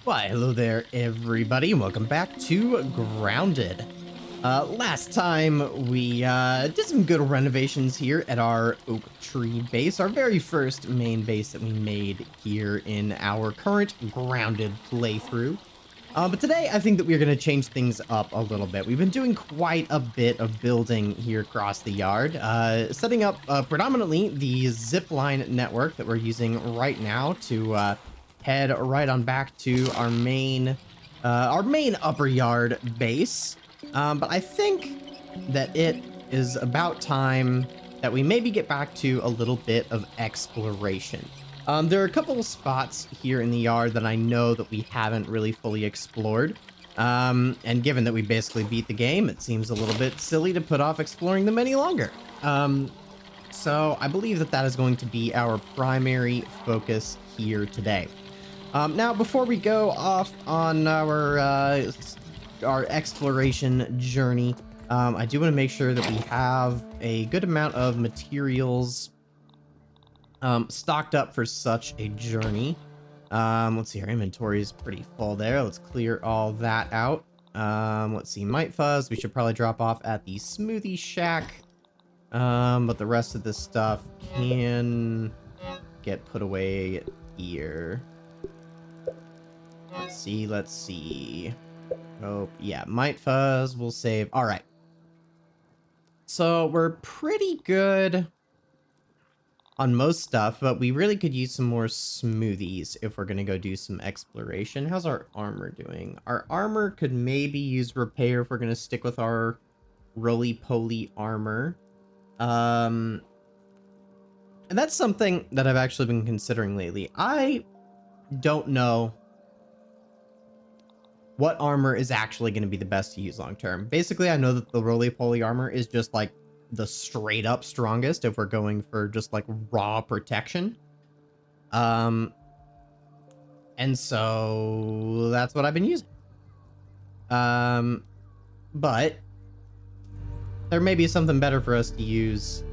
Why, hello there, everybody, and welcome back to Grounded. Last time we did some good renovations here at our oak tree base, our very first main base that we made here in our current Grounded playthrough. But today, I think that we're going to change things up a little bit. We've been doing quite a bit of building here across the yard, setting up predominantly the zipline network that we're using right now to head right on back to our main upper yard base. But I think that it is about time that we maybe get back to a little bit of exploration. There are a couple of spots here in the yard that I know that we haven't really fully explored. And given that we basically beat the game, it seems a little bit silly to put off exploring them any longer. So I believe that that is going to be our primary focus here today. Now, before we go off on our exploration journey, I do want to make sure that we have a good amount of materials stocked up for such a journey. Let's see, our inventory is pretty full there. Let's clear all that out. Let's see, Mite Fuzz, we should probably drop off at the Smoothie Shack. But the rest of this stuff can get put away here. Let's see. Oh, yeah, Mite Fuzz will save. All right. So we're pretty good on most stuff, but we really could use some more smoothies if we're going to go do some exploration. How's our armor doing? Our armor could maybe use repair if we're going to stick with our roly-poly armor. And that's something that I've actually been considering lately. I don't know what armor is actually going to be the best to use long term. Basically, I know that the roly-poly armor is just like the straight up strongest if we're going for just like raw protection. And so that's what I've been using. But there may be something better for us to use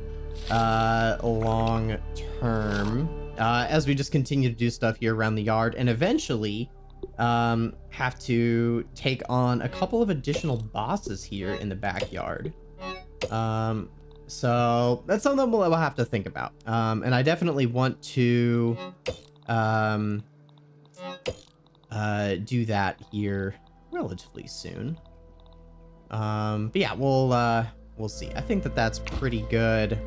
long term as we just continue to do stuff here around the yard and eventually have to take on a couple of additional bosses here in the backyard. So that's something we'll have to think about. And I definitely want to do that here relatively soon. But yeah, we'll see. I think that that's pretty good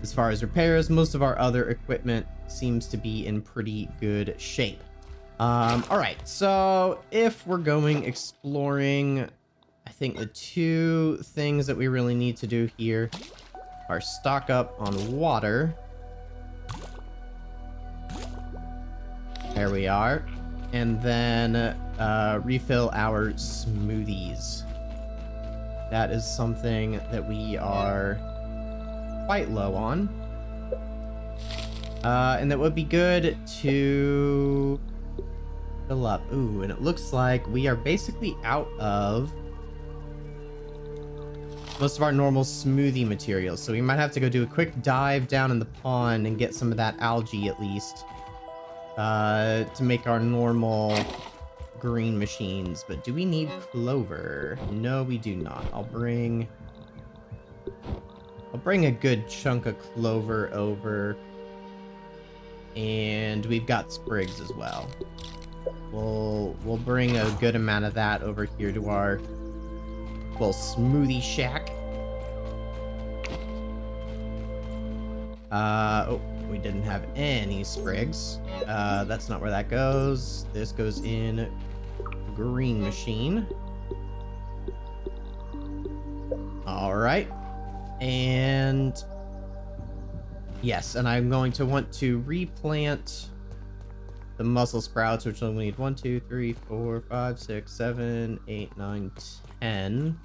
as far as repairs. Most of our other equipment seems to be in pretty good shape. All right, so if we're going exploring, I think the two things that we really need to do here are stock up on water. There we are. And then refill our smoothies. That is something that we are quite low on. And that would be good to fill up. Ooh, and it looks like we are basically out of most of our normal smoothie materials. So we might have to go do a quick dive down in the pond and get some of that algae at least to make our normal green machines. But do we need clover? No, we do not. I'll bring a good chunk of clover over. And we've got sprigs as well. We'll bring a good amount of that over here to our little smoothie shack. Oh, we didn't have any sprigs. That's not where that goes. This goes in green machine. All right. And yes, and I'm going to want to replant the mussel sprouts, which we need 1, 2, 3, 4, 5, 6, 7, 8, 9, 10.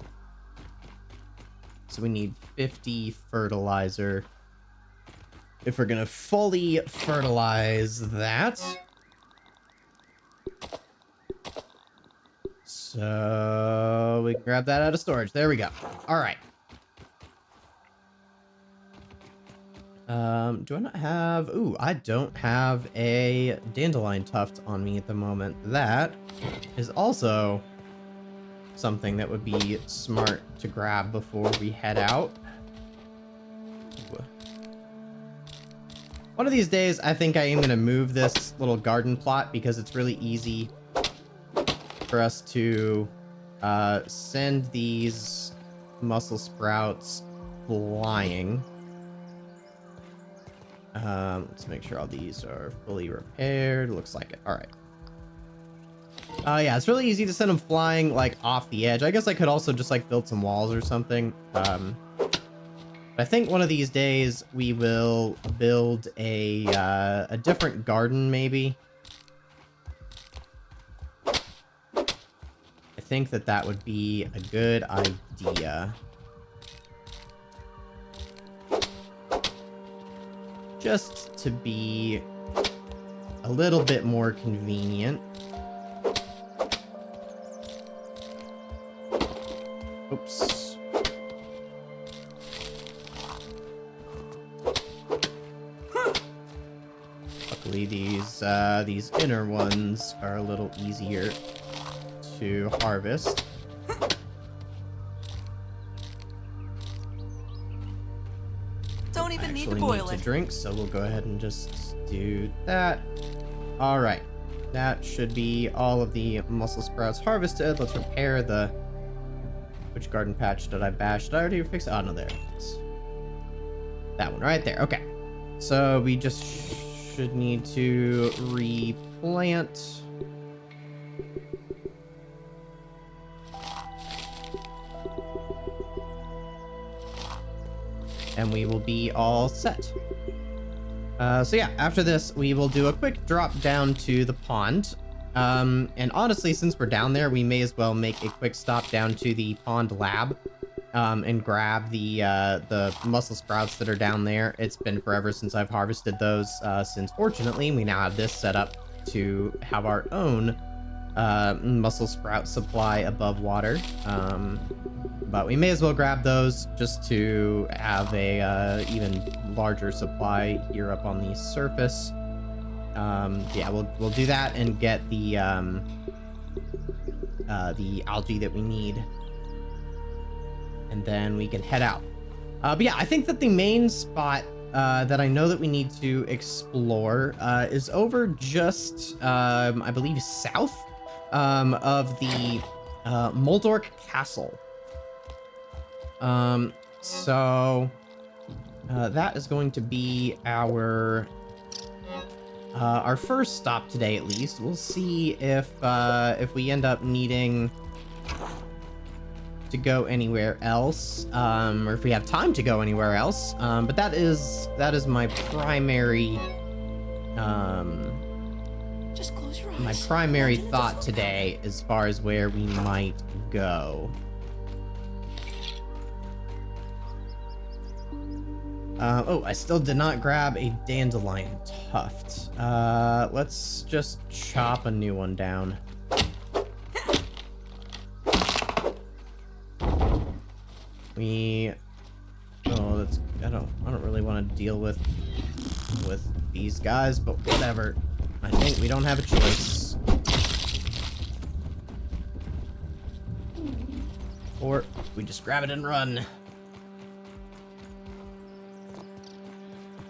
So we need 50 fertilizer if we're gonna fully fertilize that. So we can grab that out of storage. There we go. All right. Do I not have... Ooh, I don't have a dandelion tuft on me at the moment. That is also something that would be smart to grab before we head out. Ooh. One of these days, I think I am going to move this little garden plot because it's really easy for us to send these mussel sprouts flying. Let's make sure all these are fully repaired. Looks like it. All right. Yeah, it's really easy to send them flying like off the edge. I guess I could also just like build some walls or something. But I think one of these days we will build a different garden, maybe. I think that would be a good idea. Just to be a little bit more convenient. Oops. Luckily, these inner ones are a little easier to harvest. Don't even need to Actually boil need it. to drink, so we'll go ahead and just do that. All right, that should be all of the mussel sprouts harvested. Let's repair the... Which garden patch did I bash? Did I already fix it? Oh, no, there it is. That one right there. Okay. So we just should need to replant. And we will be all set. So yeah, after this, we will do a quick drop down to the pond. And honestly, since we're down there, we may as well make a quick stop down to the pond lab, and grab the mussel sprouts that are down there. It's been forever since I've harvested those, since fortunately we now have this set up to have our own mussel sprout supply above water. But we may as well grab those just to have a even larger supply here up on the surface. Yeah, we'll do that and get the algae that we need, and then we can head out. But yeah, I think that the main spot that I know that we need to explore is over just I believe south of the Moldork Castle. So that is going to be our first stop today, at least. We'll see if we end up needing to go anywhere else, or if we have time to go anywhere else. But that is my primary Just close your eyes. my primary Imagine it's thought a today as far as where we might go. Oh, I still did not grab a dandelion tuft. Let's just chop a new one down. I don't really want to deal with these guys, but whatever. I think we don't have a choice. Or we just grab it and run.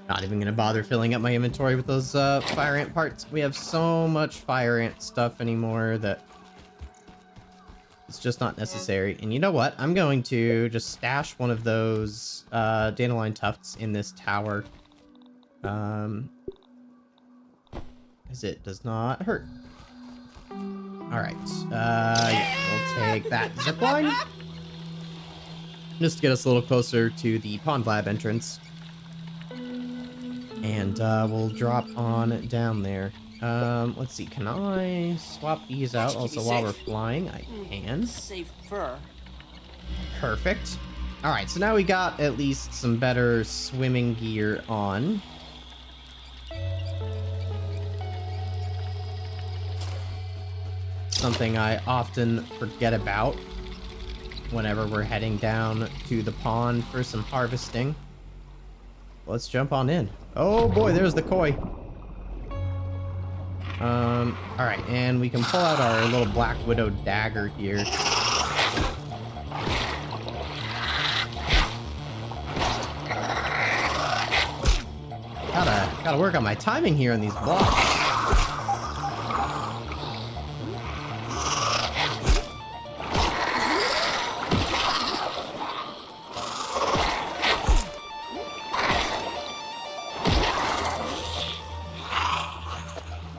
Not even gonna bother filling up my inventory with those fire ant parts. We have so much fire ant stuff anymore that it's just not necessary. And you know what? I'm going to just stash one of those dandelion tufts in this tower. As it does not hurt. Alright. Yeah, we'll take that zipline. Just to get us a little closer to the pond lab entrance. And we'll drop on down there. Let's see, can I swap these out also while we're flying? I can. safe fur. Perfect. Alright, so now we got at least some better swimming gear on. Something I often forget about whenever we're heading down to the pond for some harvesting. let's jump on in. Oh boy, there's the koi. All right, and we can pull out our little Black Widow dagger here. Gotta work on my timing here on these blocks.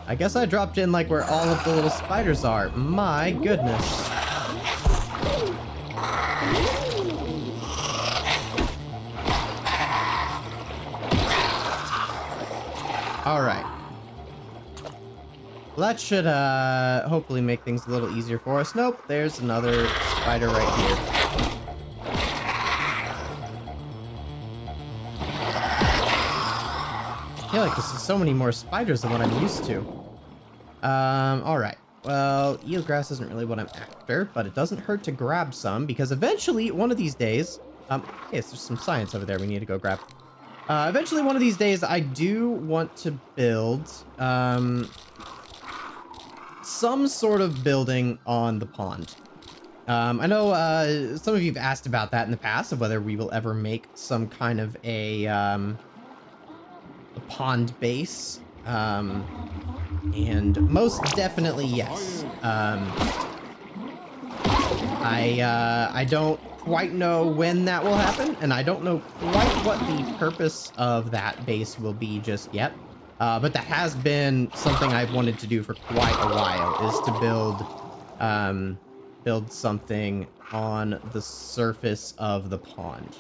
I guess I dropped in like where all of the little spiders are. My goodness. All right. Well, that should hopefully make things a little easier for us. Nope, there's another spider right here. I feel like this is so many more spiders than what I'm used to. All right. Well, eelgrass isn't really what I'm after, but it doesn't hurt to grab some because eventually, one of these days, hey, there's some science over there we need to go grab. Eventually, one of these days, I do want to build, some sort of building on the pond. I know, some of you have asked about that in the past, of whether we will ever make some kind of a pond base. And most definitely, yes. I don't quite know when that will happen, and I don't know quite what the purpose of that base will be just yet. But that has been something I've wanted to do for quite a while, is to build something on the surface of the pond.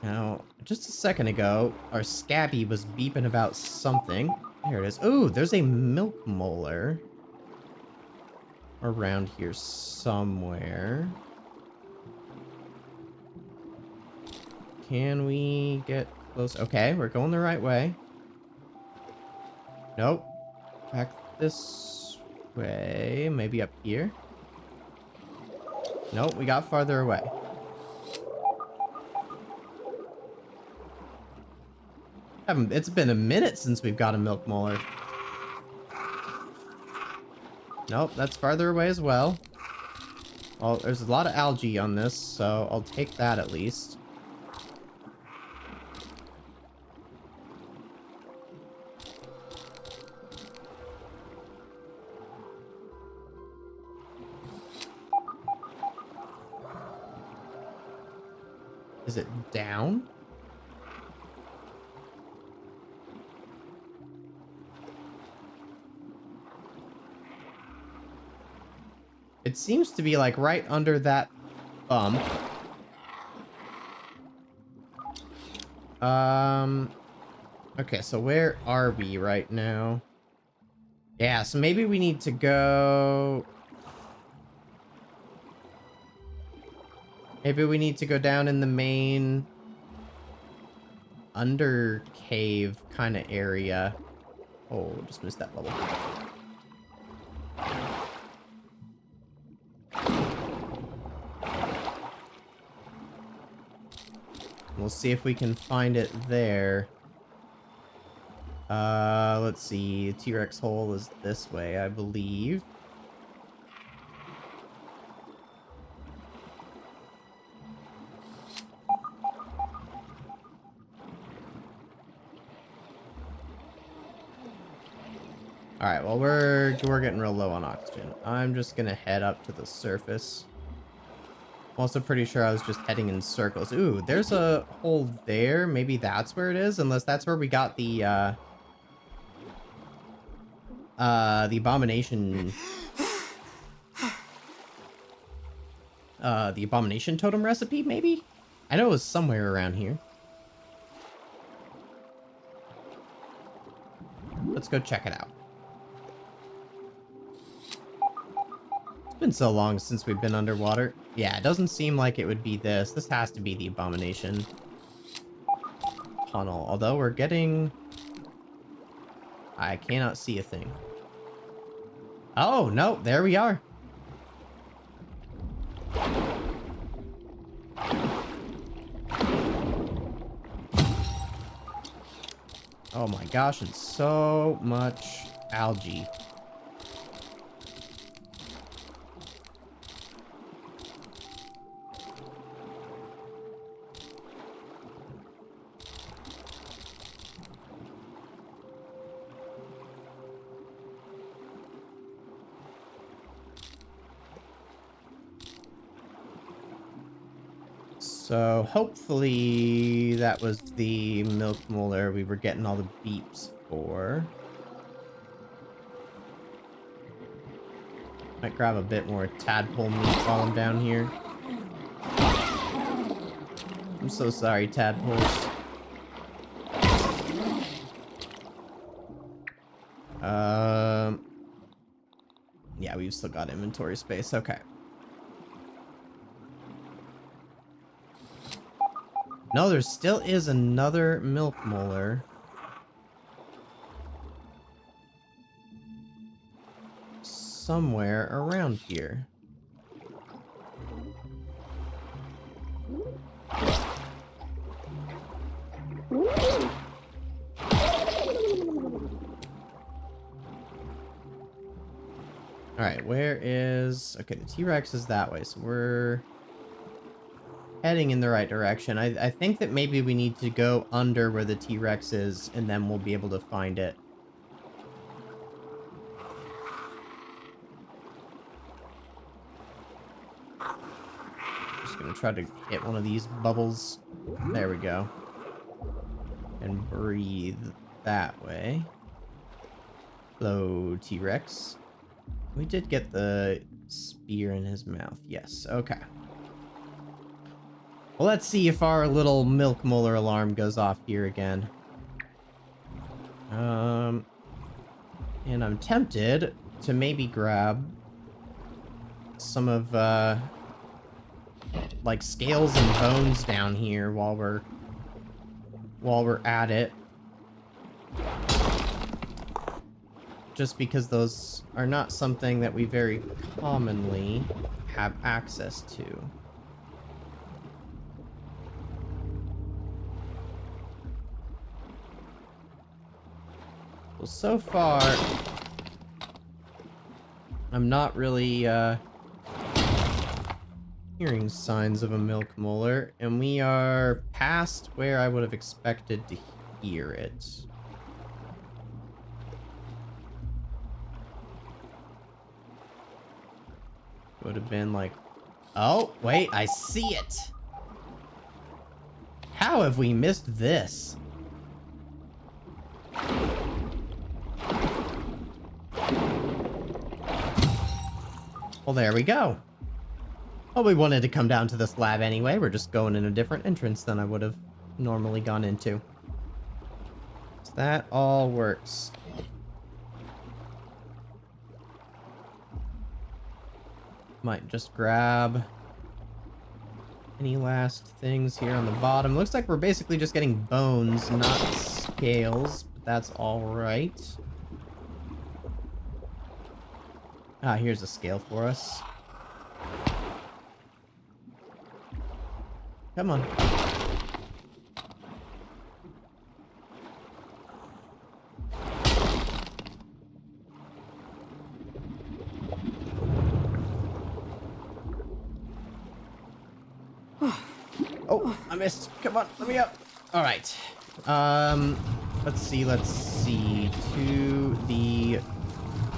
Now, just a second ago, our Scabby was beeping about something. There it is. Oh, there's a milk molar around here somewhere. Can we get close? Okay, we're going the right way. Nope. Back this way. Maybe up here. Nope, we got farther away. It's been a minute since we've got a milk molar. Nope, that's farther away as well. Well, there's a lot of algae on this, so I'll take that at least. Is it down? It seems to be like right under that bump. Okay, so where are we right now? Yeah, so maybe we need to go... Maybe we need to go down in the main under cave kind of area. Oh, just missed that level. We'll see if we can find it there. Let's see. T-Rex hole is this way, I believe. Alright, well, we're getting real low on oxygen. I'm just gonna head up to the surface. I'm also pretty sure I was just heading in circles. Ooh, there's a hole there. Maybe that's where it is, unless that's where we got the abomination... the abomination totem recipe, maybe? I know it was somewhere around here. Let's go check it out. It's been so long since we've been underwater. Yeah, it doesn't seem like it would be this. This has to be the abomination tunnel. Although we're getting... I cannot see a thing. Oh, no, there we are. Oh my gosh, and so much algae. So hopefully that was the milk molar we were getting all the beeps for. Might grab a bit more tadpole meat while I'm down here. I'm so sorry, tadpoles. Yeah, we've still got inventory space. Okay. No, there still is another milk molar. Somewhere around here. Alright, where is... Okay, the T-Rex is that way, so we're heading in the right direction. I think that maybe we need to go under where the T-Rex is, and then we'll be able to find it. Just gonna try to hit one of these bubbles. There we go. And breathe that way. Hello, T-Rex. We did get the spear in his mouth. Yes, okay. Well, let's see if our little milk molar alarm goes off here again. And I'm tempted to maybe grab some of, like, scales and bones down here while we're at it. Just because those are not something that we very commonly have access to. Well, so far, I'm not really, hearing signs of a milk molar, and we are past where I would have expected to hear it. Would have been like, oh, wait, I see it. How have we missed this? Well, there we go. Well, we wanted to come down to this lab anyway. We're just going in a different entrance than I would have normally gone into. So that all works. Might just grab any last things here on the bottom. Looks like we're basically just getting bones, not scales, but that's all right. Ah, here's a scale for us. Come on. Oh, I missed. Come on, let me up. All right. Let's see. To the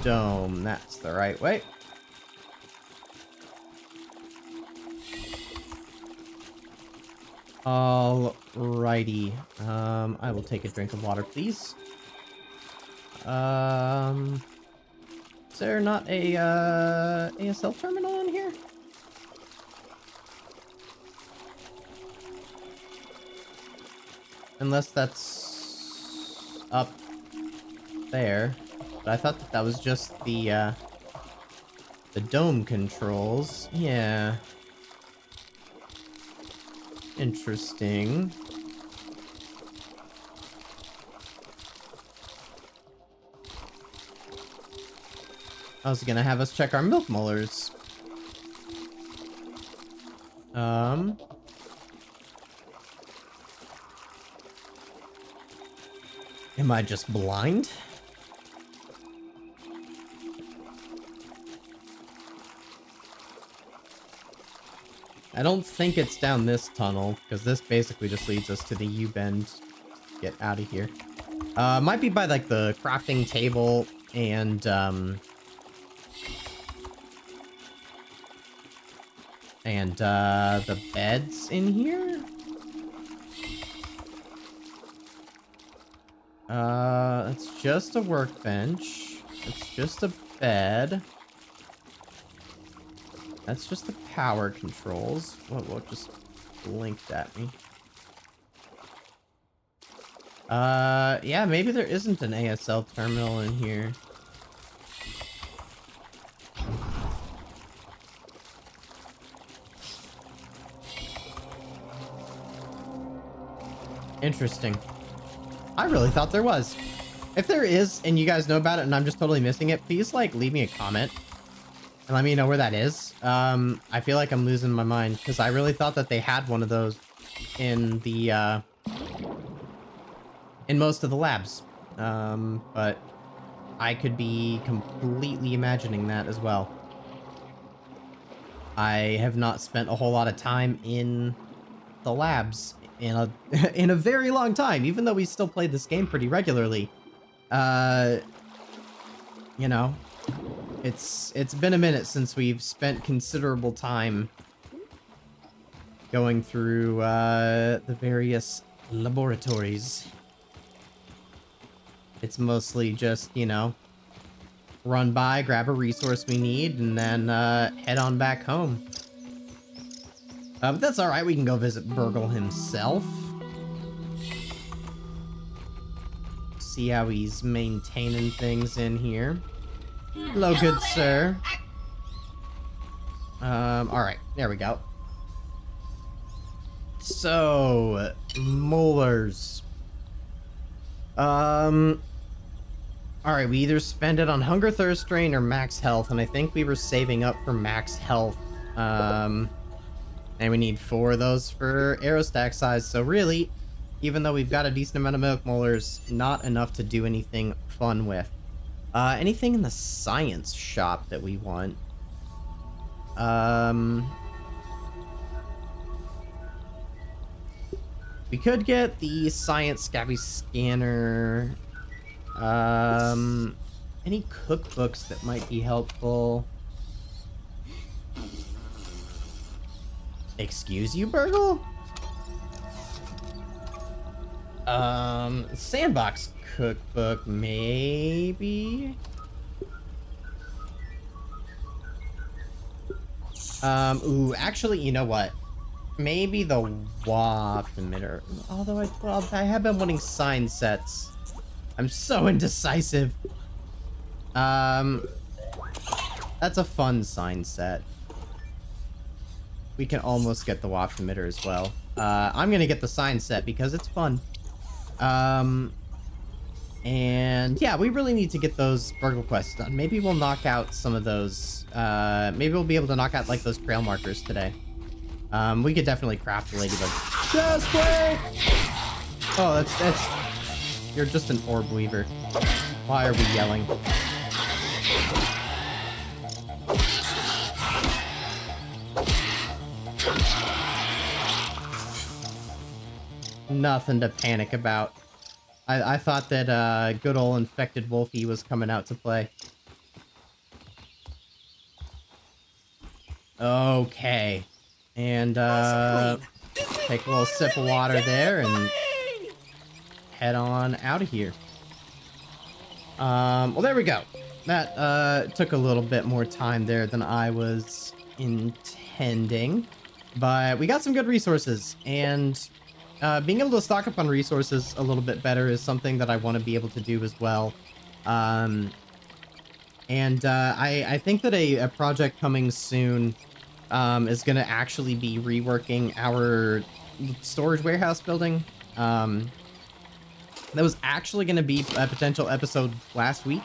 dome. That's the right way. Alrighty. I will take a drink of water, please. Is there not a, ASL terminal in here? Unless that's up there. But I thought that was just the dome controls. Yeah. Interesting. I was gonna have us check our milk molars. Am I just blind? I don't think it's down this tunnel, because this basically just leads us to the U-bend. Get out of here. Might be by, like, the crafting table and, the beds in here? It's just a workbench. It's just a bed. That's just the power controls. What just blinked at me? Yeah, maybe there isn't an ASL terminal in here. Interesting. I really thought there was. If there is, and you guys know about it and I'm just totally missing it, please, like, leave me a comment and let me know where that is. I feel like I'm losing my mind because I really thought that they had one of those in the, in most of the labs. But I could be completely imagining that as well. I have not spent a whole lot of time in the labs in a in a very long time, even though we still played this game pretty regularly. You know, it's been a minute since we've spent considerable time going through the various laboratories. It's mostly just, you know, run by, grab a resource we need, and then head on back home. But that's alright, we can go visit Burgle himself. See how he's maintaining things in here. Hello, good sir. Alright, there we go. So, molars. Alright, we either spend it on Hunger, Thirst Drain, or Max Health, and I think we were saving up for Max Health. And we need 4 of those for arrow stack size, so really, even though we've got a decent amount of milk molars, not enough to do anything fun with. Anything in the science shop that we want? We could get the science scabby scanner. Any cookbooks that might be helpful? Excuse you, Burgle? Sandbox cookbook, maybe? Ooh, actually, you know what? Maybe the waft emitter. Although I have been wanting sign sets. I'm so indecisive. That's a fun sign set. We can almost get the waft emitter as well. I'm gonna get the sign set because it's fun. And yeah, we really need to get those Burgle quests done. Maybe we'll knock out some of those. Maybe we'll be able to knock out like those trail markers today. We could definitely craft a ladybug. Just wait! Oh, that's... You're just an orb weaver. Why are we yelling? Nothing to panic about. I thought that good old infected Wolfie was coming out to play. Okay. And take a little sip of water there and head on out of here. Well, there we go. That took a little bit more time there than I was intending, but we got some good resources, and being able to stock up on resources a little bit better is something that I want to be able to do as well. I think that a project coming soon is going to actually be reworking our storage warehouse building. That was actually going to be a potential episode last week,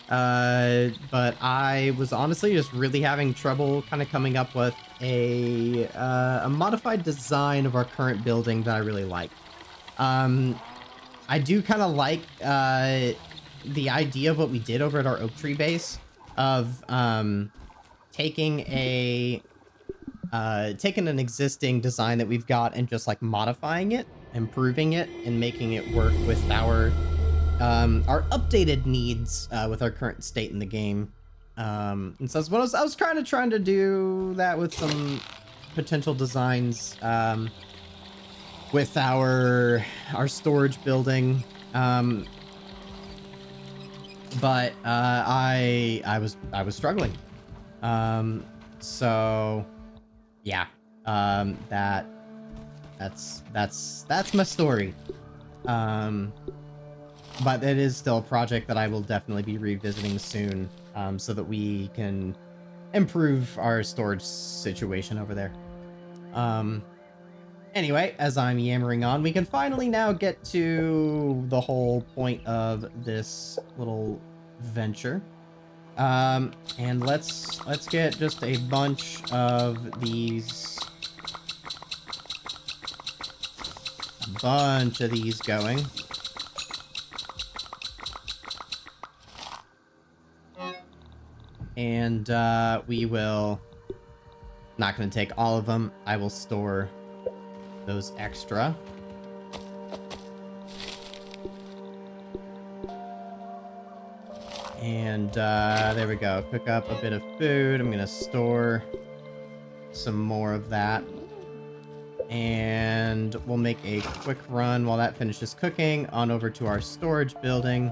but I was honestly just really having trouble kind of coming up with a modified design of our current building that I really like. I do kind of like the idea of what we did over at our oak tree base of taking an existing design that we've got and just like modifying it, improving it, and making it work with our updated needs with our current state in the game. And so I was kind of trying to do that with some potential designs with our storage building. But I was struggling. So yeah, that's my story. But it is still a project that I will definitely be revisiting soon, so that we can improve our storage situation over there. Anyway, as I'm yammering on, we can finally now get to the whole point of this little venture. And let's get just a bunch of these going. And we will, not going to take all of them. I will store those extra. And there we go. Cook up a bit of food. I'm going to store some more of that. And we'll make a quick run while that finishes cooking on over to our storage building.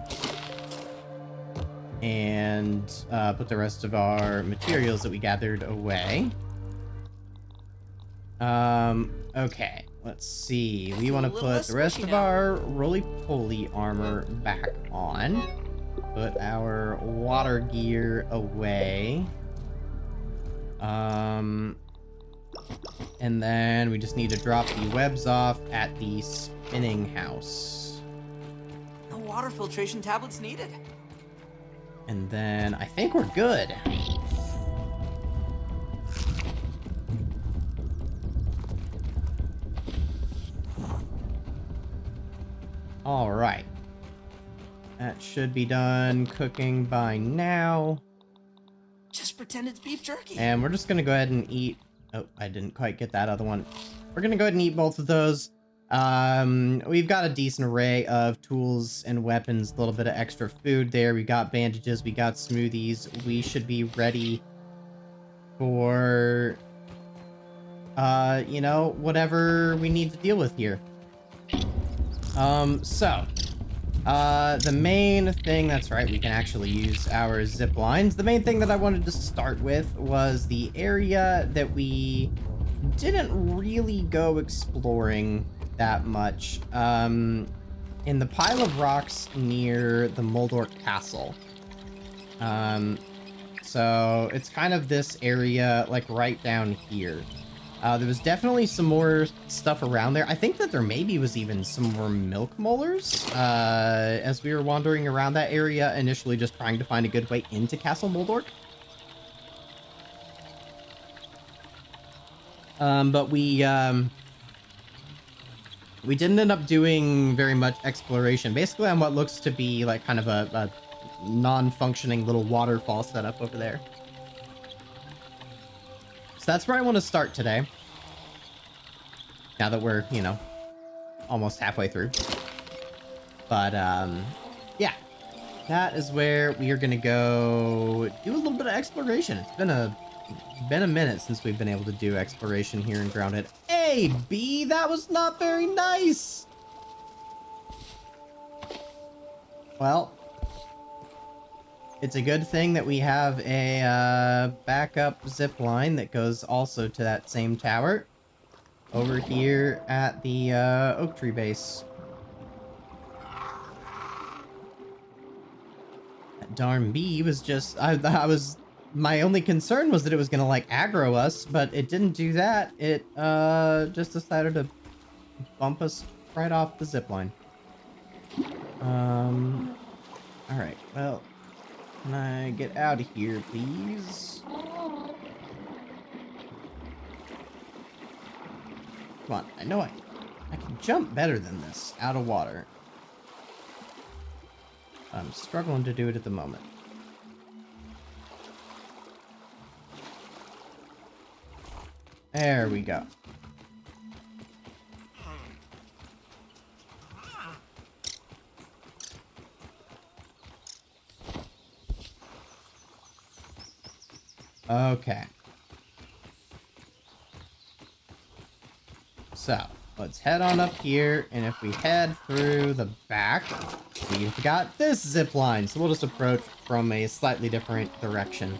And put the rest of our materials that we gathered away. Okay, let's see. We want to put the rest of our roly-poly armor back on. Put our water gear away. And then we just need to drop the webs off at the spinning house. No water filtration tablets needed. And then I think we're good. All right. That should be done cooking by now. Just pretend it's beef jerky. And we're just going to go ahead and eat. Oh, I didn't quite get that other one. We're going to go ahead and eat both of those. We've got a decent array of tools and weapons, a little bit of extra food there. We got bandages, we got smoothies. We should be ready for, you know, whatever we need to deal with here. The main thing, that's right, we can actually use our zip lines. The main thing that I wanted to start with was the area that we didn't really go exploring that much. In the pile of rocks near the Moldorc Castle. So it's kind of this area, like right down here. There was definitely some more stuff around there. I think that there maybe was even some more milk molars as we were wandering around that area, initially just trying to find a good way into Castle Moldorc. But we didn't end up doing very much exploration. Basically on what looks to be like kind of a non-functioning little waterfall setup over there. So that's where I want to start today. Now that we're, you know, almost halfway through. But, yeah. That is where we are going to go do a little bit of exploration. It's been a minute since we've been able to do exploration here in Grounded. Hey, B, that was not very nice. Well, it's a good thing that we have a backup zip line that goes also to that same tower over here at the oak tree base. That darn bee was just, my only concern was that it was gonna like aggro us, but it didn't do that. It just decided to bump us right off the zip line. All right, well, can I get out of here, please? Come on, I know I can jump better than this out of water. I'm struggling to do it at the moment. There we go. Okay. So, let's head on up here, and if we head through the back, we've got this zip line, so we'll just approach from a slightly different direction.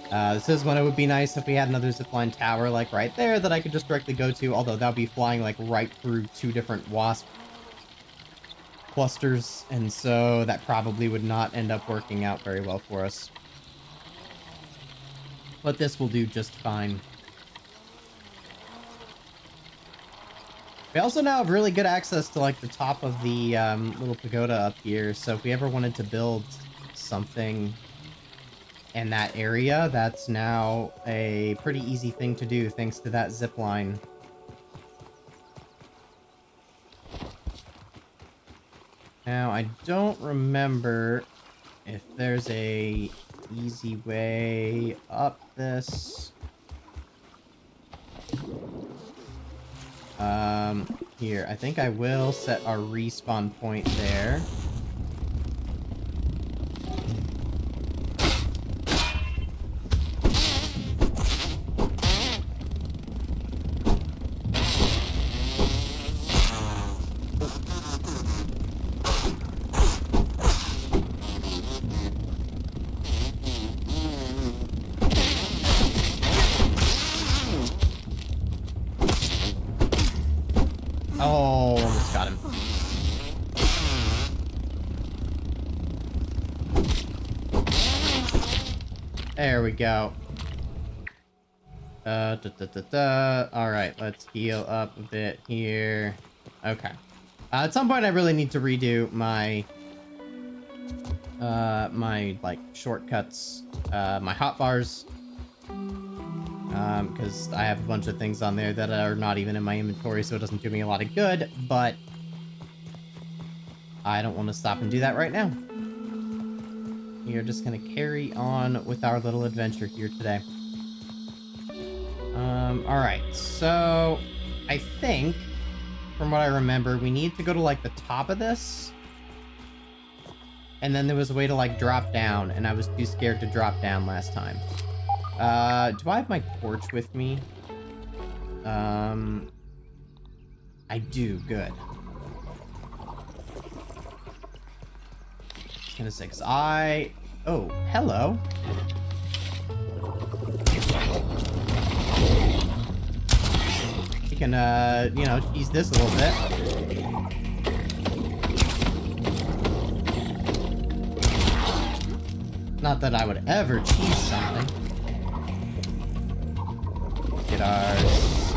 This is when it would be nice if we had another zipline tower, like right there, that I could just directly go to, although that would be flying, like, right through two different wasp clusters, and so that probably would not end up working out very well for us. But this will do just fine. We also now have really good access to, like, the top of the little pagoda up here, so if we ever wanted to build something in that area, that's now a pretty easy thing to do thanks to that zip line. Now, I don't remember if there's a easy way up this. Here, I think I will set our respawn point there. Oh, almost got him. There we go. Alright, let's heal up a bit here. Okay. At some point I really need to redo my like shortcuts, my hotbars. Because I have a bunch of things on there that are not even in my inventory, so it doesn't do me a lot of good, but I don't want to stop and do that right now. We are just going to carry on with our little adventure here today. Alright, so I think, from what I remember, we need to go to, like, the top of this, and then there was a way to, like, drop down, and I was too scared to drop down last time. Do I have my torch with me? I do, good. Gonna say, 'cause oh, hello. You can, you know, cheese this a little bit. Not that I would ever cheese something. Get our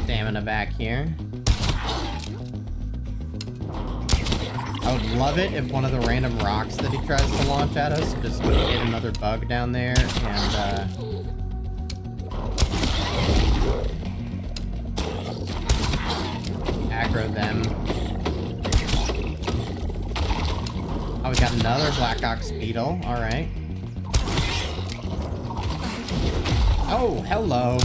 stamina back here. I would love it if one of the random rocks that he tries to launch at us just hit another bug down there and, aggro them. Oh, we got another Black Ox Beetle. Alright. Oh, hello.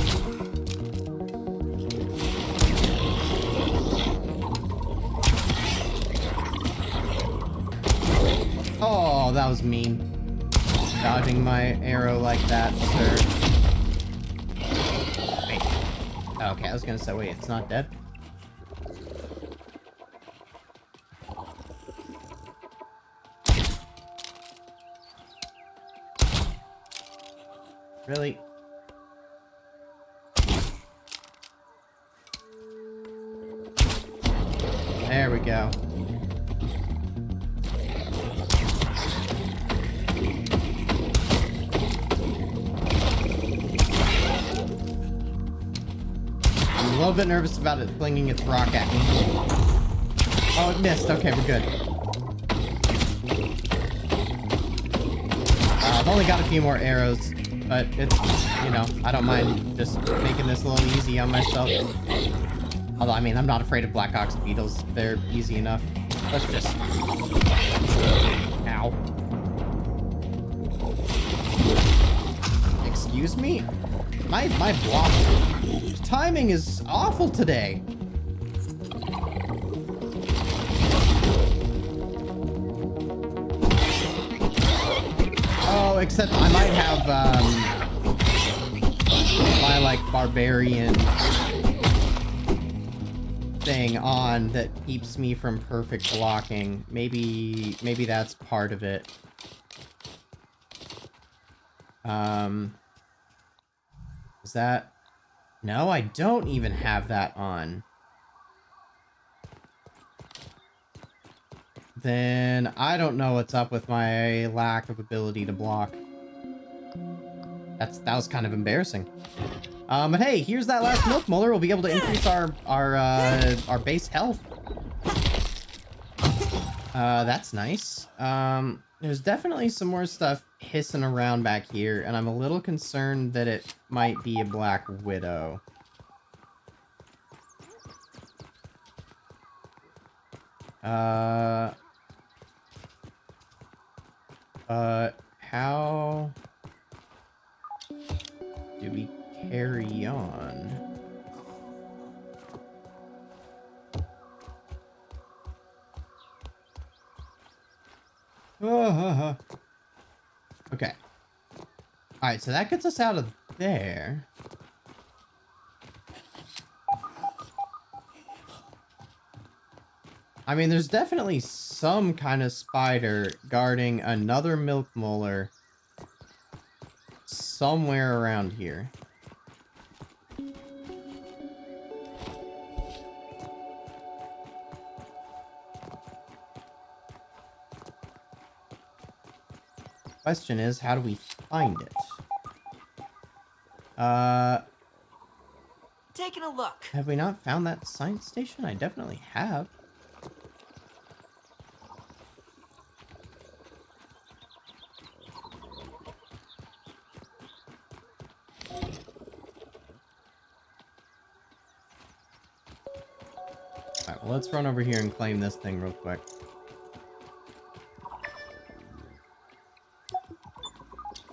Oh, that was mean. Dodging my arrow like that, sir. Wait. Okay, I was gonna say, wait, it's not dead? Really? There we go. I'm a little bit nervous about it flinging its rock at me. Oh, it missed. Okay, we're good. I've only got a few more arrows, but it's, you know, I don't mind just making this a little easy on myself. Although, I mean, I'm not afraid of Black Ox Beetles. They're easy enough. Let's just... Excuse me? My block timing is awful today. Oh, except I might have my like barbarian thing on that keeps me from perfect blocking. Maybe that's part of it. Is that... No, I don't even have that on. Then I don't know what's up with my lack of ability to block. That was kind of embarrassing. But hey, here's that last milk molar. We'll be able to increase our base health. That's nice. There's definitely some more stuff hissing around back here, and I'm a little concerned that it might be a Black Widow. How do we carry on? Okay. Alright, so that gets us out of there. I mean, there's definitely some kind of spider guarding another milk molar somewhere around here. Question is, how do we find it? Taking a look. Have we not found that science station? I definitely have. Alright, well, let's run over here and claim this thing real quick.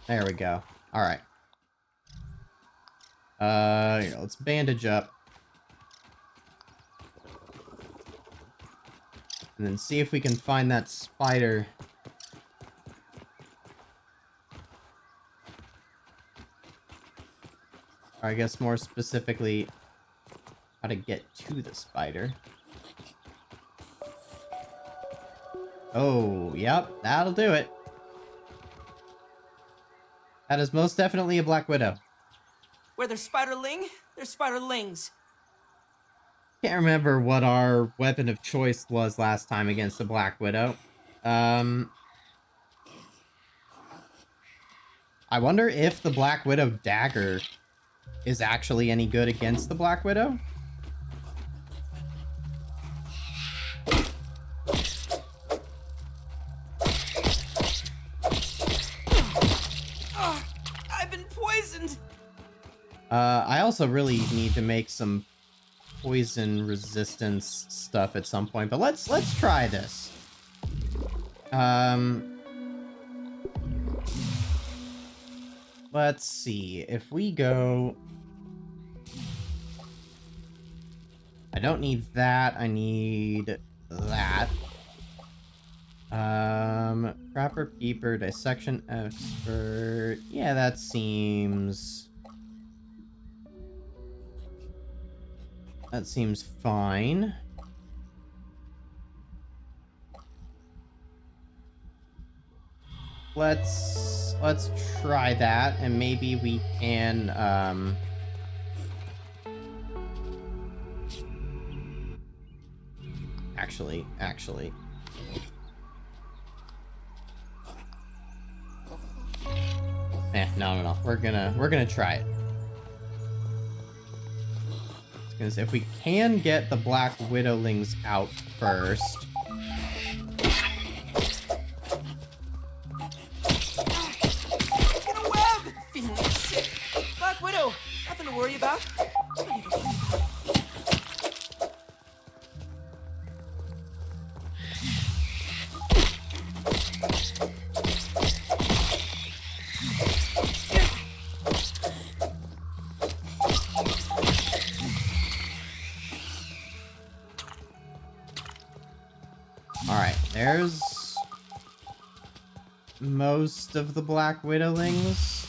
There we go. Alright. Here, let's bandage up. And then see if we can find that spider. Or I guess more specifically, how to get to the spider. Oh, yep, that'll do it. That is most definitely a Black Widow. Where there's spiderling, there's spiderlings. Can't remember what our weapon of choice was last time against the Black Widow. I wonder if the Black Widow dagger is actually any good against the Black Widow. I've been poisoned. I also really need to make some poison resistance stuff at some point, but let's try this. Let's see. If we go... I don't need that. I need that. Trapper, Peeper, Dissection Expert. Yeah, that seems... That seems fine. Let's try that, and maybe we can, Actually. No. We're gonna try it. Because if we can get the Black Widowlings out first. In a web! Feeling sick. Black Widow, nothing to worry about. most of the Black Widowlings.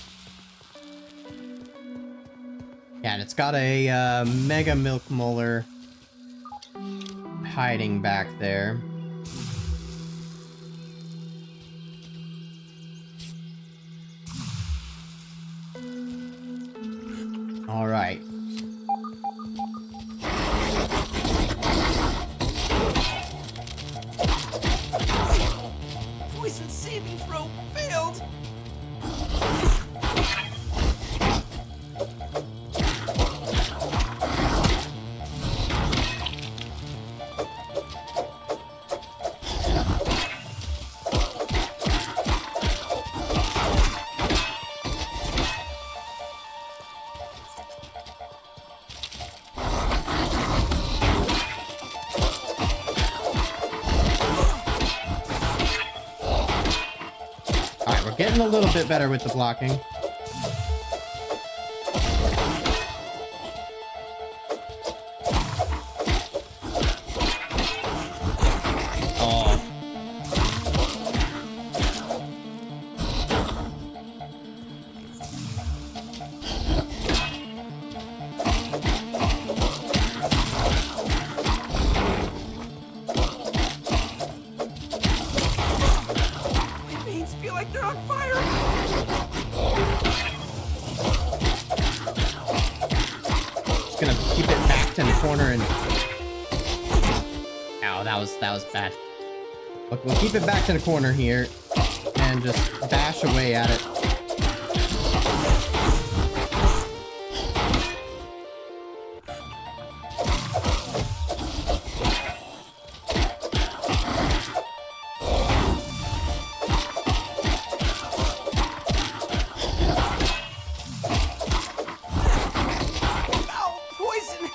Yeah, and it's got a Mega Milk Molar hiding back there. All right. Poison saving throw failed. We're getting a little bit better with the blocking. Oh. My veins feel like they're on fire. Just gonna keep it backed in the corner and... Ow, that was bad. Look, we'll keep it back in the corner here and just bash away at it. Ow, poison.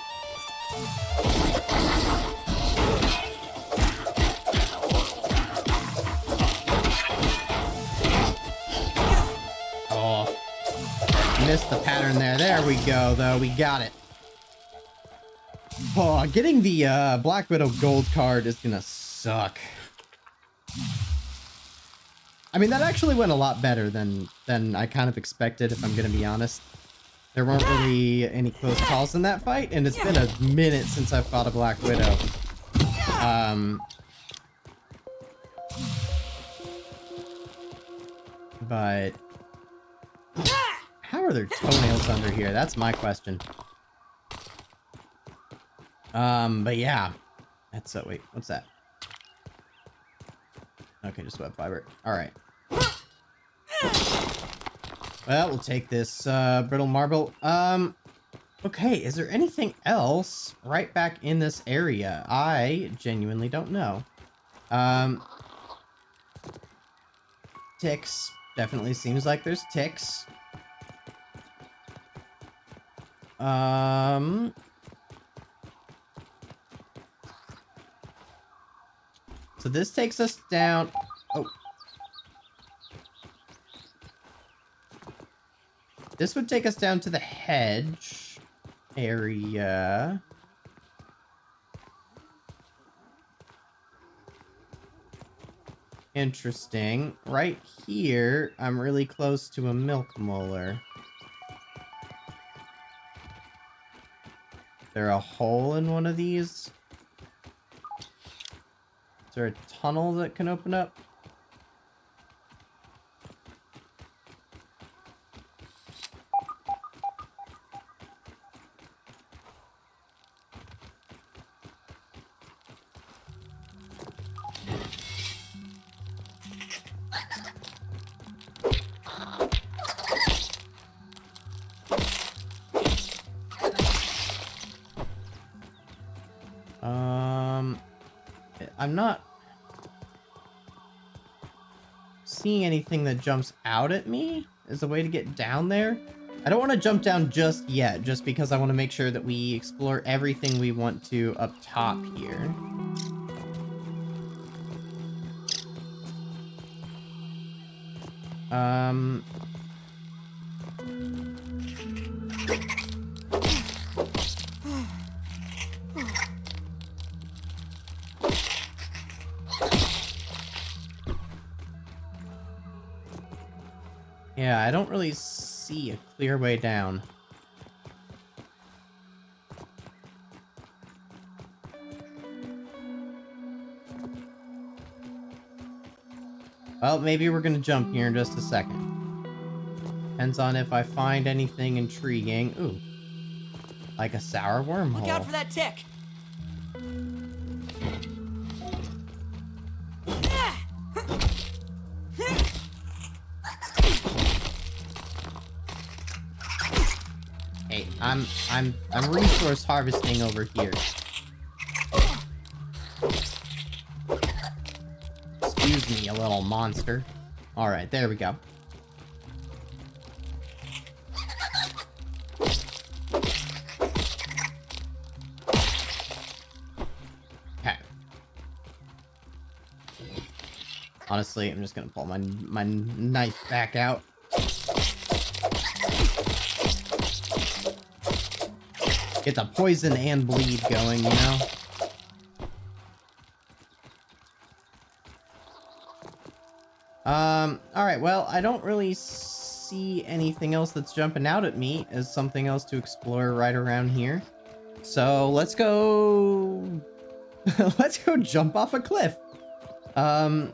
Oh, missed the pattern there. There we go, though. We got it. Oh, getting the Black Widow gold card is gonna suck. I mean, that actually went a lot better than I kind of expected, if I'm gonna be honest. There weren't really any close calls in that fight, and it's been a minute since I've fought a Black Widow. But how are there toenails under here? That's my question. But yeah. That's wait, what's that? Okay, just web fiber. Alright. Well, we'll take this brittle marble. Okay, is there anything else right back in this area? I genuinely don't know. Ticks. Definitely seems like there's ticks. So this takes us down. Oh. This would take us down to the hedge area. Interesting. Right here, I'm really close to a milk molar. Is there a hole in one of these? Is there a tunnel that can open up? I'm not seeing anything that jumps out at me as a way to get down there. I don't want to jump down just yet, just because I want to make sure that we explore everything we want to up top here. Yeah, I don't really see a clear way down. Well, maybe we're gonna jump here in just a second. Depends on if I find anything intriguing. Ooh, like a sour wormhole. Look out for that tick. Hey, I'm resource harvesting over here. Excuse me, you little monster. All right, there we go. Okay. Honestly, I'm just gonna pull my knife back out. Get the poison and bleed going, you know? Alright, well, I don't really see anything else that's jumping out at me as something else to explore right around here. So, let's go... let's go jump off a cliff. Yeah,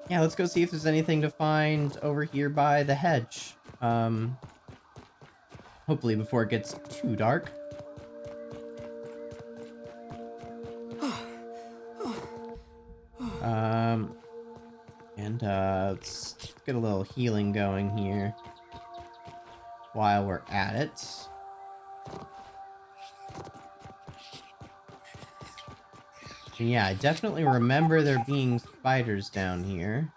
let's go see if there's anything to find over here by the hedge. Hopefully before it gets too dark. Let's get a little healing going here while we're at it. And yeah, I definitely remember there being spiders down here.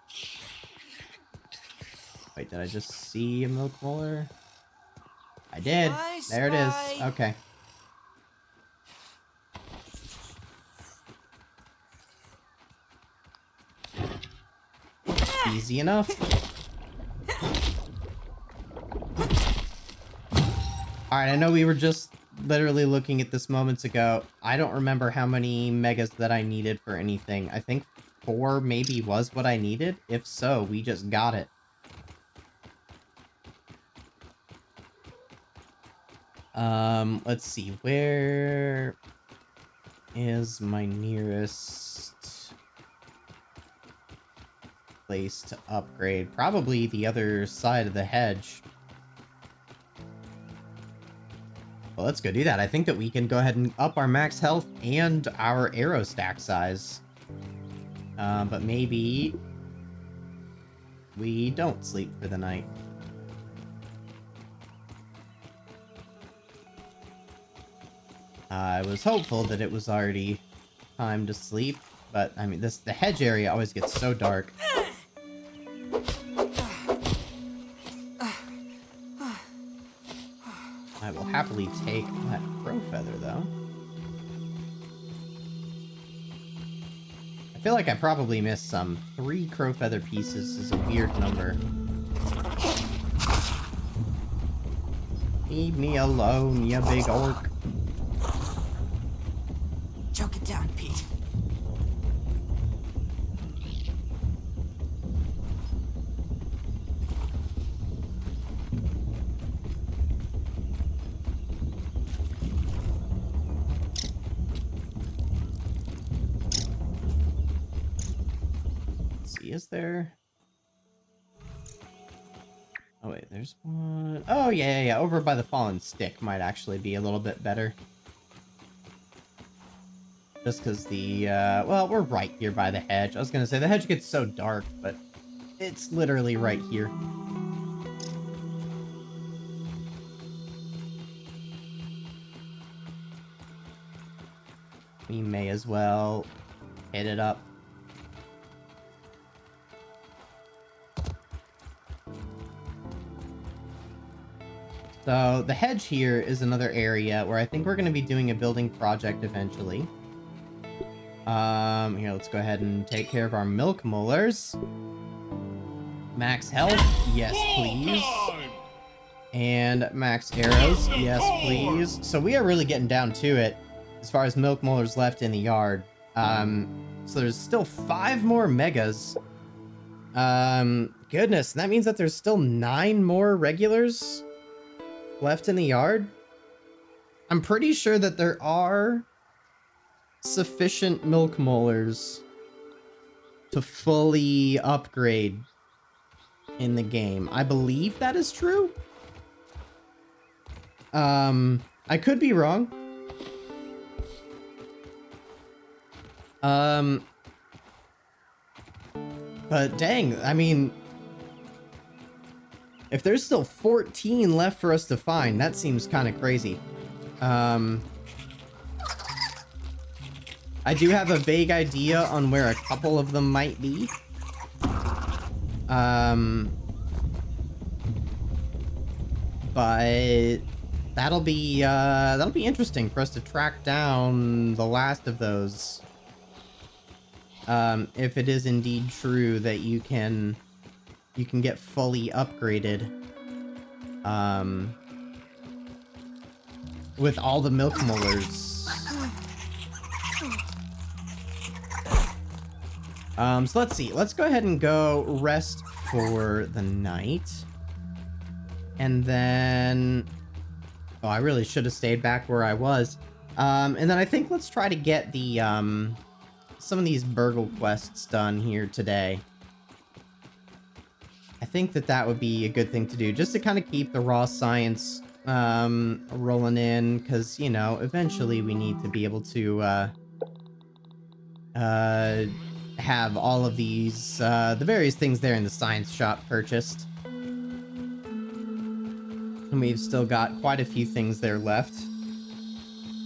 Wait, did I just see a milk molar? I did. There it is. Okay. Easy enough. Alright, I know we were just literally looking at this moments ago. I don't remember how many megas that I needed for anything. I think 4 maybe was what I needed. If so, we just got it. Let's see. Where is my nearest place to upgrade? Probably the other side of the hedge. Well, let's go do that. I think that we can go ahead and up our max health and our arrow stack size. But maybe we don't sleep for the night. I was hopeful that it was already time to sleep, but I mean, the hedge area always gets so dark. I will happily take that crow feather, though. I feel like I probably missed some. 3 crow feather pieces is a weird number. Leave me alone, you big orc. Choke it down, Pete. Is there? Oh wait, there's one. Oh yeah. Over by the fallen stick might actually be a little bit better. Just because the, well, we're right here by the hedge. I was gonna say, the hedge gets so dark, but it's literally right here. We may as well hit it up. So, the hedge here is another area where I think we're going to be doing a building project eventually. Here, let's go ahead and take care of our milk molars. Max health, yes please. And max arrows, yes please. So we are really getting down to it as far as milk molars left in the yard. So there's still 5 more megas Goodness, that means that there's still 9 more regulars left in the yard. I'm pretty sure that there are sufficient milk molars to fully upgrade in the game. I believe that is true. I could be wrong. But dang, I mean, if there's still 14 left for us to find, that seems kind of crazy. I do have a vague idea on where a couple of them might be. But that'll be interesting for us to track down the last of those. If it is indeed true that you can get fully upgraded, with all the milk molars. So let's see. Let's go ahead and go rest for the night. And then... Oh, I really should have stayed back where I was. And then I think let's try to get the, some of these burgle quests done here today. I think that would be a good thing to do, just to kind of keep the raw science, rolling in, because, you know, eventually we need to be able to, have all of these, the various things there in the science shop purchased. And we've still got quite a few things there left.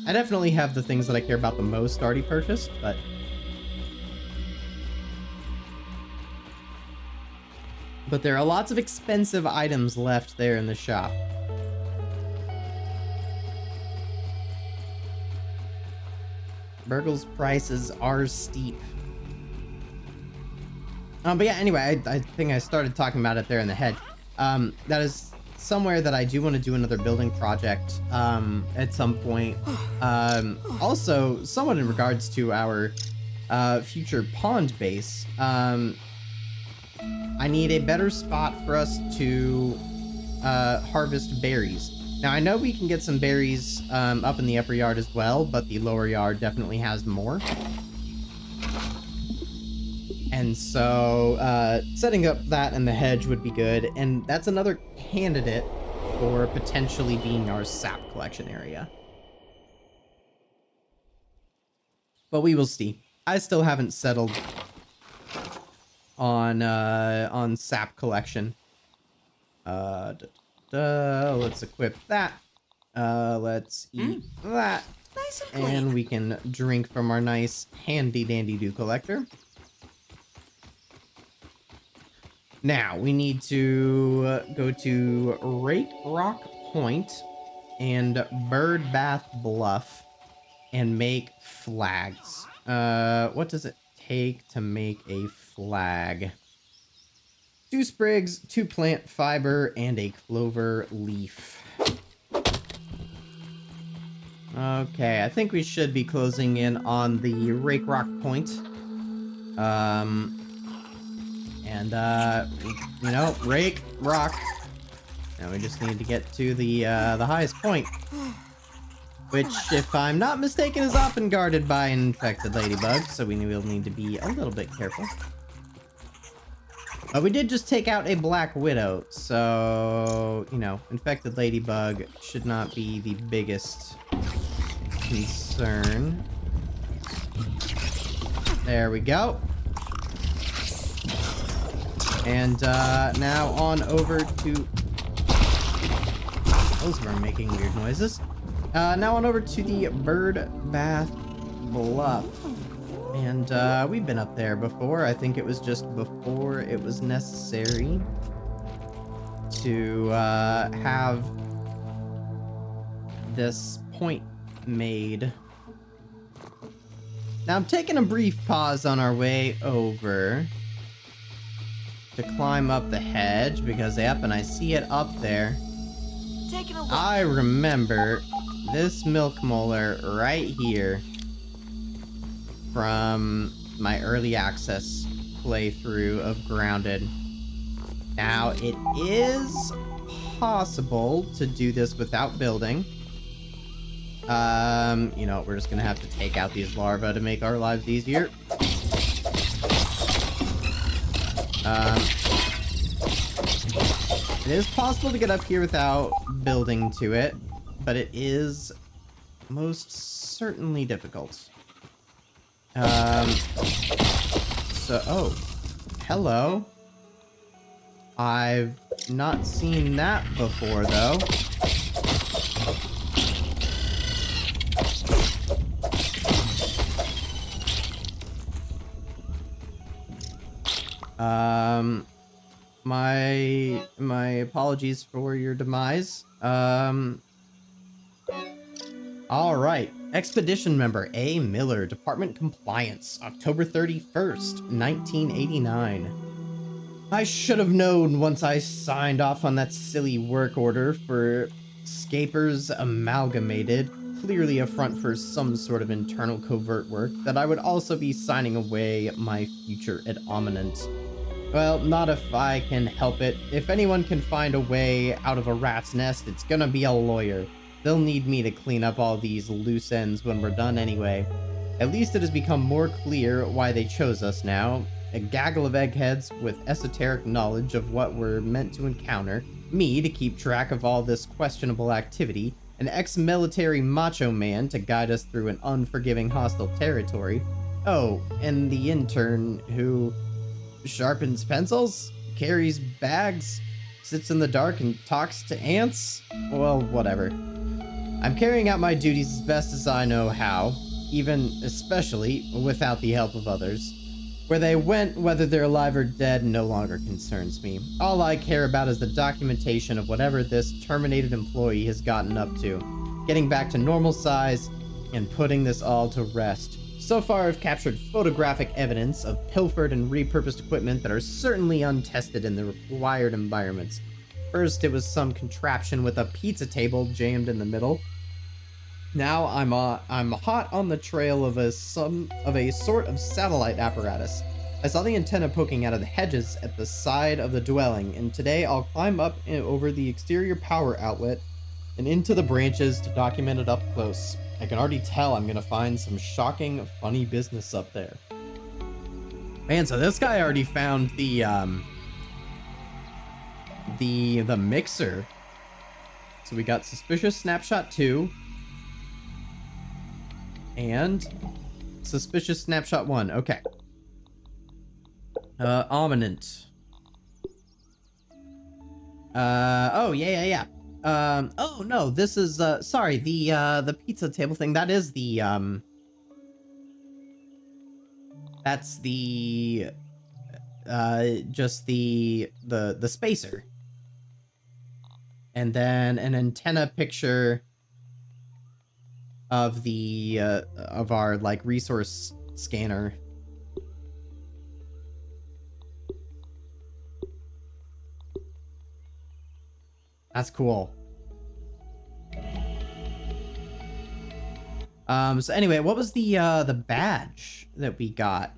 I definitely have the things that I care about the most already purchased, but... But there are lots of expensive items left there in the shop. Burgle's prices are steep. But yeah, anyway, I think I started talking about it there in the head. That is somewhere that I do want to do another building project at some point. Also, somewhat in regards to our future pond base. I need a better spot for us to harvest berries. Now, I know we can get some berries up in the upper yard as well, but the lower yard definitely has more. And so, setting up that in the hedge would be good, and that's another candidate for potentially being our sap collection area. But we will see. I still haven't settled on sap collection. Let's equip that. Let's eat that. Nice and And clean. we can drink from our nice handy dandy dew collector. Now, we need to go to Rake Rock Point and Bird Bath Bluff and make flags. What does it take to make a flag? 2 sprigs, 2 plant fiber, and a clover leaf. Okay, I think we should be closing in on the Rake Rock Point. You know, Rake Rock. Now we just need to get to the highest point. Which, if I'm not mistaken, is often guarded by an infected ladybug, so we will need to be a little bit careful. But we did just take out a black widow, so, you know, infected ladybug should not be the biggest concern. There we go. And now on over to... Those were making weird noises. Now on over to the Bird Bath Bluff. And we've been up there before. I think it was just before it was necessary to have this point made. Now I'm taking a brief pause on our way over to climb up the hedge because, yep, and I see it up there. Taking a look. I remember this milk molar right here from my early access playthrough of Grounded. Now, it is possible to do this without building. You know, we're just gonna have to take out these larvae to make our lives easier. It is possible to get up here without building to it, but it is most certainly difficult. Oh, hello. I've not seen that before, though. My apologies for your demise. All right. Expedition member A. Miller, Department Compliance, October 31st, 1989. I should have known once I signed off on that silly work order for Scapers Amalgamated, clearly a front for some sort of internal covert work, that I would also be signing away my future ad ominent. Well, not if I can help it. If anyone can find a way out of a rat's nest, it's gonna be a lawyer. They'll need me to clean up all these loose ends when we're done anyway. At least it has become more clear why they chose us now. A gaggle of eggheads with esoteric knowledge of what we're meant to encounter, me to keep track of all this questionable activity, an ex-military macho man to guide us through an unforgiving hostile territory. Oh, and the intern who sharpens pencils, carries bags, sits in the dark and talks to ants? Well, whatever. I'm carrying out my duties as best as I know how, even especially without the help of others. Where they went, whether they're alive or dead, no longer concerns me. All I care about is the documentation of whatever this terminated employee has gotten up to, getting back to normal size, and putting this all to rest. So far, I've captured photographic evidence of pilfered and repurposed equipment that are certainly untested in the required environments. First, it was some contraption with a pizza table jammed in the middle. Now I'm hot on the trail of a sort of satellite apparatus. I saw the antenna poking out of the hedges at the side of the dwelling, and today I'll climb up and over the exterior power outlet and into the branches to document it up close. I can already tell I'm gonna find some shocking, funny business up there. Man, so this guy already found the mixer. So we got Suspicious Snapshot 2 and Suspicious Snapshot 1. Okay. Ominent. Oh, yeah. Oh no, this is sorry, the pizza table thing, that is the that's the just the spacer. And then an antenna picture of the of our like resource scanner. That's cool. So anyway, what was the badge that we got?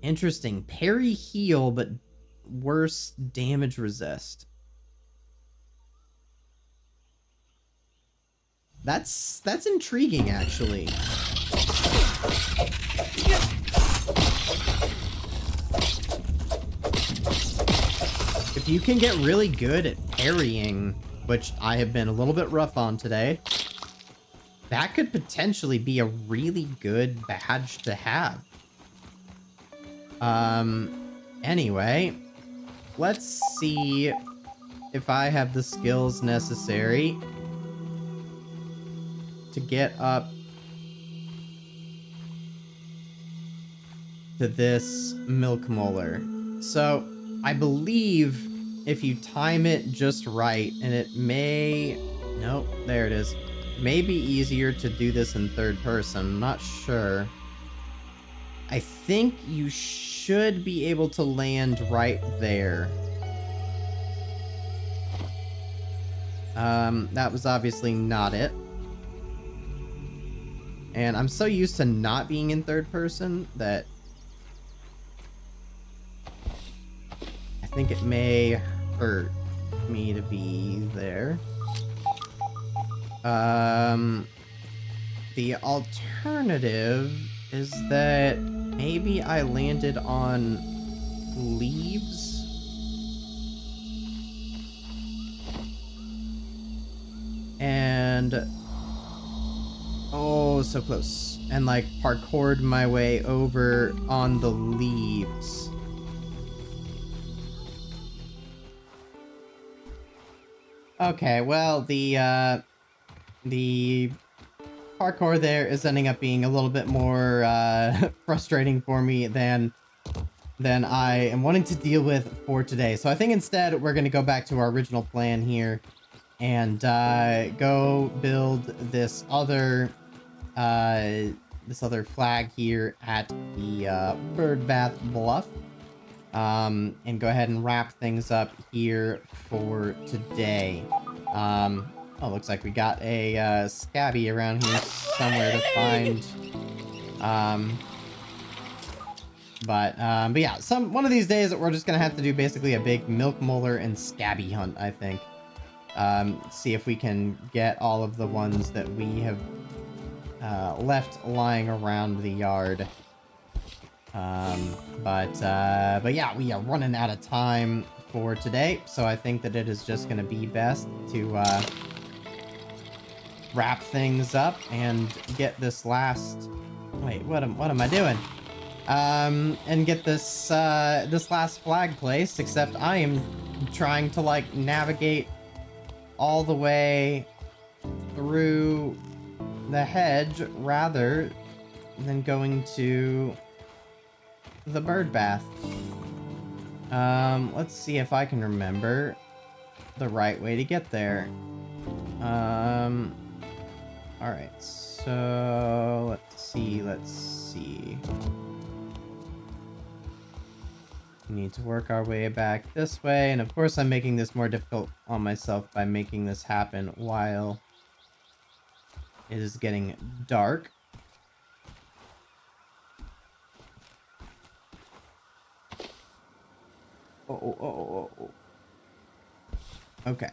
Interesting. Parry heal, but worse damage resist. That's intriguing, actually. If you can get really good at parrying, which I have been a little bit rough on today, that could potentially be a really good badge to have. Anyway, let's see if I have the skills necessary to get up to this milk molar. So I believe if you time it just right, and it may... Nope, there it is. May be easier to do this in third person. I'm not sure. I think you should be able to land right there. That was obviously not it. And I'm so used to not being in third person that I think it may hurt me to be there. The alternative is that maybe I landed on leaves. And oh, so close. And like parkoured my way over on the leaves. Okay, well, the parkour there is ending up being a little bit more frustrating for me than I am wanting to deal with for today. So I think instead we're going to go back to our original plan here and go build this other flag here at the bird bath bluff. And go ahead and wrap things up here for today. Oh, looks like we got a scabby around here somewhere to find. But yeah, one of these days we're just gonna have to do basically a big milk molar and scabby hunt, I think. See if we can get all of the ones that we have left lying around the yard. But yeah, we are running out of time for today, so I think that it is just gonna be best to wrap things up and get this last... Wait, what am I doing? And get this this last flag placed, except I am trying to like navigate all the way through the hedge rather than going to the bird bath. Let's see if I can remember the right way to get there. Alright, so let's see. We need to work our way back this way, and of course I'm making this more difficult on myself by making this happen while it is getting dark. Oh. Okay.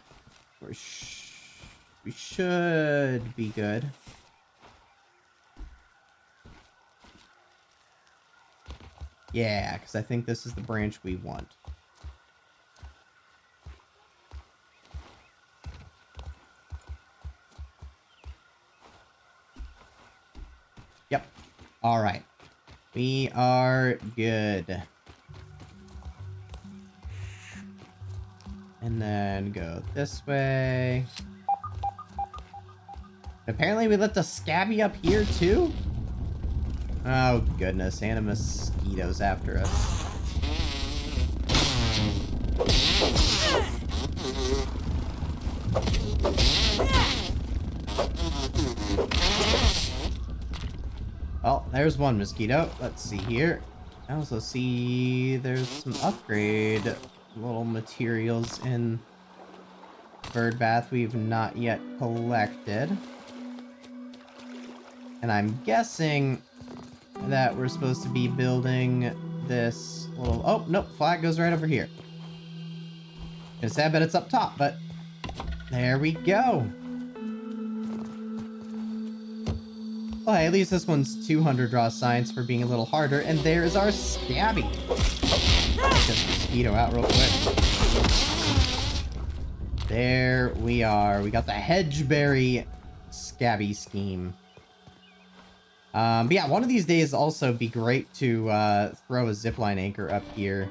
We should be good. Yeah, because I think this is the branch we want. Yep. All right. We are good. And then go this way. Apparently we let the scabby up here too? Oh goodness, and a mosquito's after us. Well, there's one mosquito. Let's see here. I also see there's some upgrade little materials in bird bath we've not yet collected. And I'm guessing that we're supposed to be building this little... Oh, nope, flag goes right over here. Gonna say I bet it's up top, but there we go. Well, hey, at least this one's 200 raw science for being a little harder, and there is our scabby. Get this mosquito out real quick. There we are. We got the hedgeberry scabby scheme. But yeah, one of these days also be great to throw a zipline anchor up here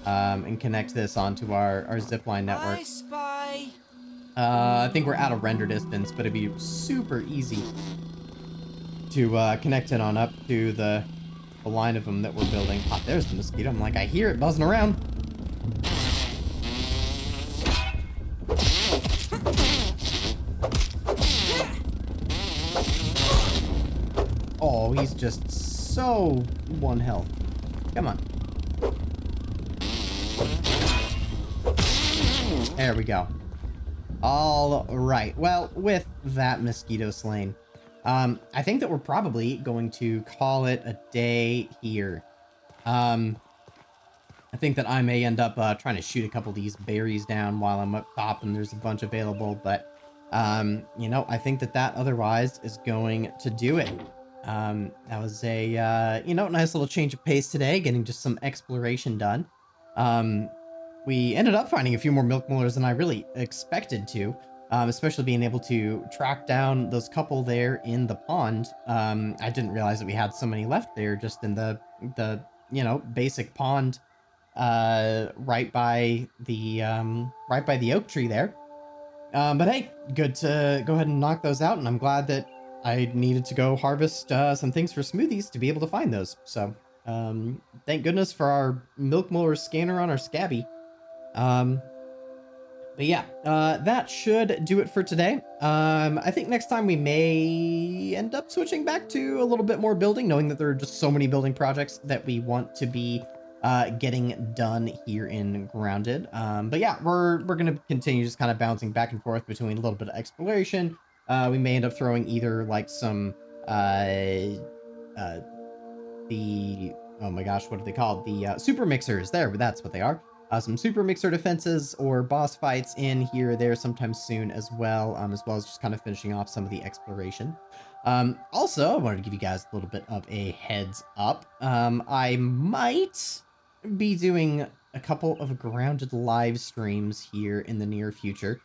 and connect this onto our zipline network. I spy. I think we're out of render distance, but it'd be super easy to connect it on up to the line of them that we're building. Oh, there's the mosquito. I'm like, I hear it buzzing around. Oh, he's just so one health. Come on. There we go. All right. Well, with that mosquito slain, I think that we're probably going to call it a day here. Um, I think that I may end up trying to shoot a couple of these berries down while I'm up top and there's a bunch available, but you know, I think that that otherwise is going to do it. That was a, you know, nice little change of pace today, getting just some exploration done. Um, we ended up finding a few more milk molars than I really expected to, especially being able to track down those couple there in the pond. I didn't realize that we had so many left there just in the, you know, basic pond right by the oak tree there. But hey, good to go ahead and knock those out, and I'm glad that I needed to go harvest some things for smoothies to be able to find those. So thank goodness for our milk molar scanner on our scabby. Um, but yeah, that should do it for today. I think next time we may end up switching back to a little bit more building, knowing that there are just so many building projects that we want to be getting done here in Grounded. But yeah, we're gonna continue just kind of bouncing back and forth between a little bit of exploration. We may end up throwing either like some uh, the oh my gosh, what are they called? The super mixers. There, that's what they are. Some super mixer defenses or boss fights in here or there sometime soon as well as just kind of finishing off some of the exploration. Also, I wanted to give you guys a little bit of a heads up. I might be doing a couple of Grounded live streams here in the near future.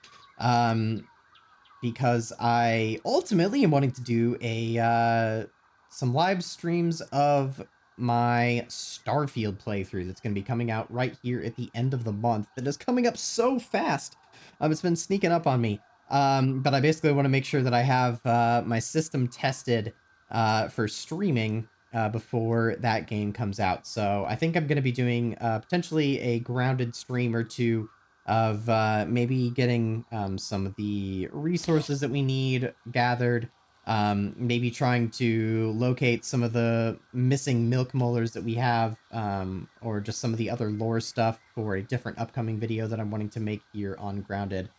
Because I ultimately am wanting to do a some live streams of my Starfield playthrough that's going to be coming out right here at the end of the month. That is coming up so fast. It's been sneaking up on me. But I basically want to make sure that I have my system tested for streaming before that game comes out. So I think I'm going to be doing potentially a Grounded stream or two of maybe getting some of the resources that we need gathered, maybe trying to locate some of the missing milk molars that we have, or just some of the other lore stuff for a different upcoming video that I'm wanting to make here on Grounded.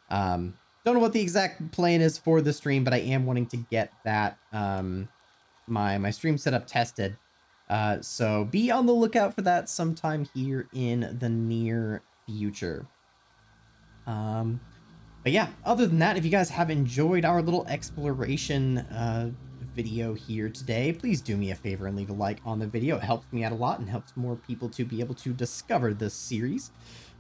Don't know what the exact plan is for the stream, but I am wanting to get that my stream setup tested. So be on the lookout for that sometime here in the near future. But yeah, other than that, if you guys have enjoyed our little exploration video here today, please do me a favor and leave a like on the video. It helps me out a lot and helps more people to be able to discover this series.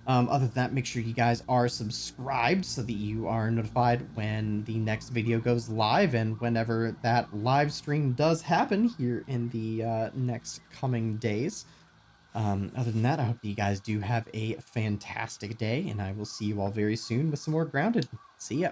Other than that, make sure you guys are subscribed so that you are notified when the next video goes live and whenever that live stream does happen here in the next coming days. Other than that, I hope that you guys do have a fantastic day, and I will see you all very soon with some more Grounded. See ya.